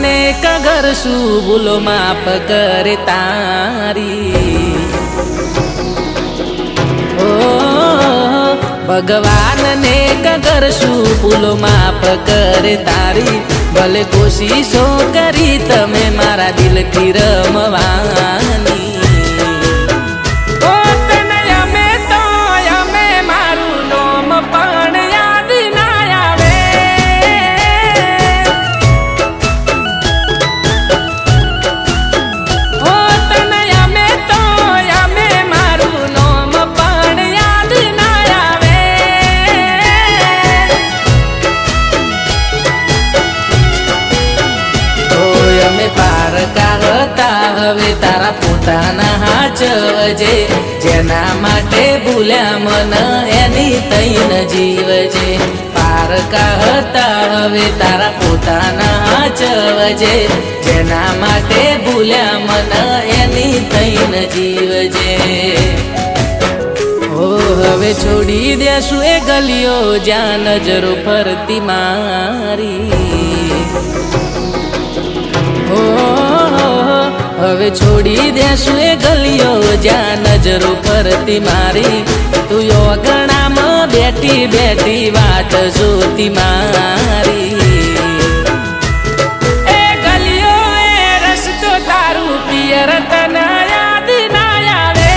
ને કગરશું ભૂલો માફ કરે તારી। ઓ ભગવાન ને કગરશું ભૂલો માફ કરે તારી। ભલે કોશિશો કરી તમે મારા દિલથી રમવાની। હવે તારા પોતાના હાચવજે જેના માટે ભૂલ્યા મન એની તૈન જીવજે। પારકા હતા હવે તારા પોતાના હાચવજે જેના માટે ભૂલ્યા મન એની તૈન જીવજે। ઓ હવે છોડી દેશું એ ગલીઓ જ્યાં નજરો ફરતી મારી। હવે છોડી દેશું એ ગલીઓ જ્યાં નજરો ફરતી મારી। તું યોગણામાં બેઠી બેઠી વાત જોતી મારી। એ ગલીઓ એ રસ્તો તારું પિયર તને યાદ ના આવે।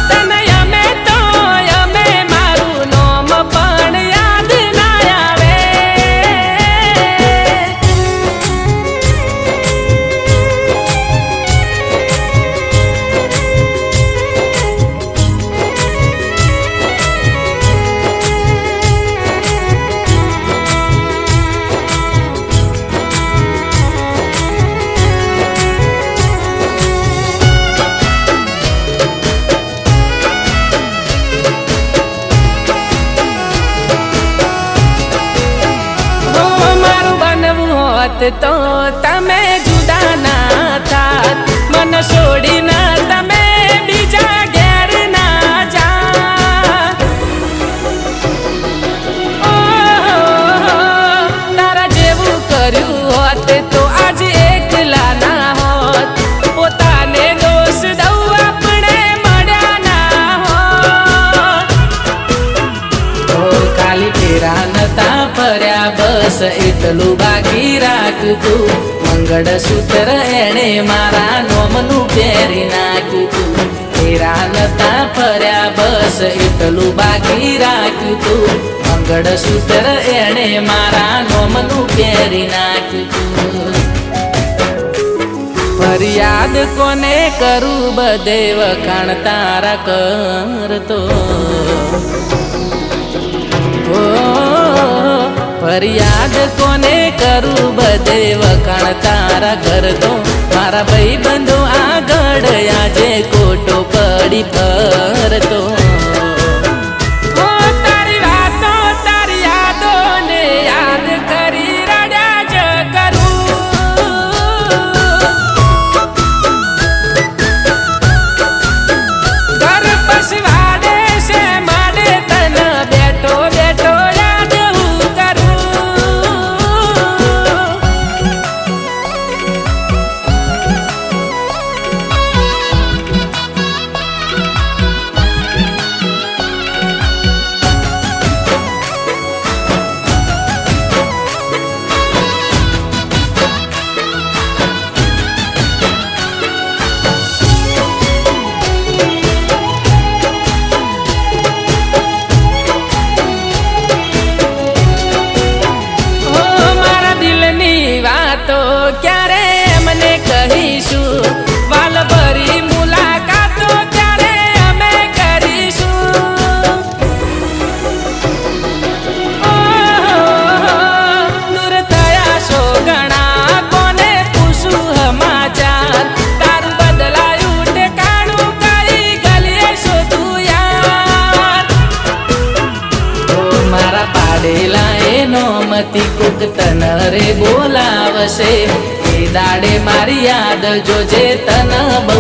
તને અમે તો અમે મારું નોમ પણ યાદ ના આવે। તો તમે જુદા ના થાત મન છોડીને તમે બીજા ઘેર ના જાત। તારા જેવું કર્યું હોત તો આજે એકલા ના હોત। પોતાને દોષ દઉં આપણે મળ્યા ના હોત। ખાલી ફેરા નતા ફર્યા બસ એટલું બાકી રાખતું। મંગળસૂત્ર એણે મારા નોમનું પહેરી નાખ્યું। ફેરા નતા ફર્યા બસ એટલું બાકી રાખ્યું। મંગળસૂત્ર એણે મારા નોમનું પહેરી નાખ્યું। ફરિયાદ કોને કરું બધે વખાણ તારા કરતો। ફરિયાદ કોને કરું બધે વખાણ તારા કરતો। મારા ભાઈ બંધો આગળ આજે ખોટો પડી ફરતો। તારી વાતો તારી યાદો ને યાદ કરી રડ્યા જ કરું। ઘર પસવાડે છે માડે તને બેઠો બેઠો યાદ હું કરું। તો ક્યારે મને કહીશું વાલ ભરી મુલાકાતો ક્યારે અમે કરીશું। દૂર થયા છો ઘણા કોને પૂછું સમાચાર। તારું બદલાયું ઠેકાણું કઈ ગલીએ શોધું યાર। મારા પાડેલા એનો મતી કોક તનરે બોલાવશે। એ દાડે મારી યાદ જોજે તન બહુ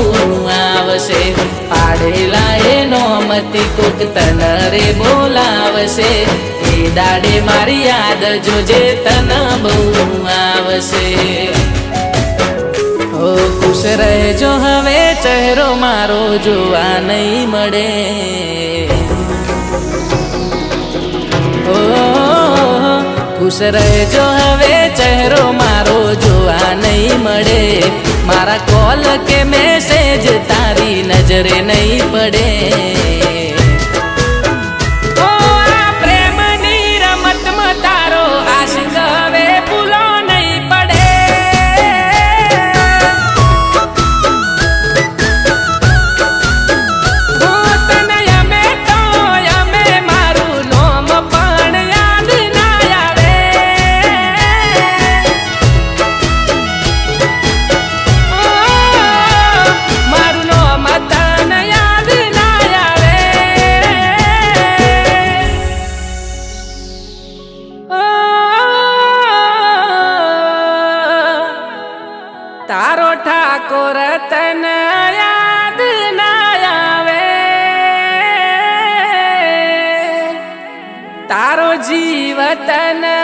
આવશે। પાડેલા એનો મતી કોક તનરે બોલાવશે। બોલાવશે એ દાડે મારી યાદ જોજે તને બહુ આવશે. ઓ ખુશ રહેજો હવે ચહેરો મારો જોવા નહીં મળે. ઓ ખુશ રહેજો હવે ચહેરો મારો જોવા નહીં મળે. મારા કોલ કે મેસેજ તારી નજરે નહીં પડે. ઓ આ પ્રેમની રમતમાં તારો આશિક હવે ભૂલો નહીં પડે. તને અમે તો અમે મારું નોમ પણ યાદ ના આવે. મારું નોમ તને યાદ ના આવે. તારો ઠાકોર તને યાદ ના આવે. તારો જીવ તને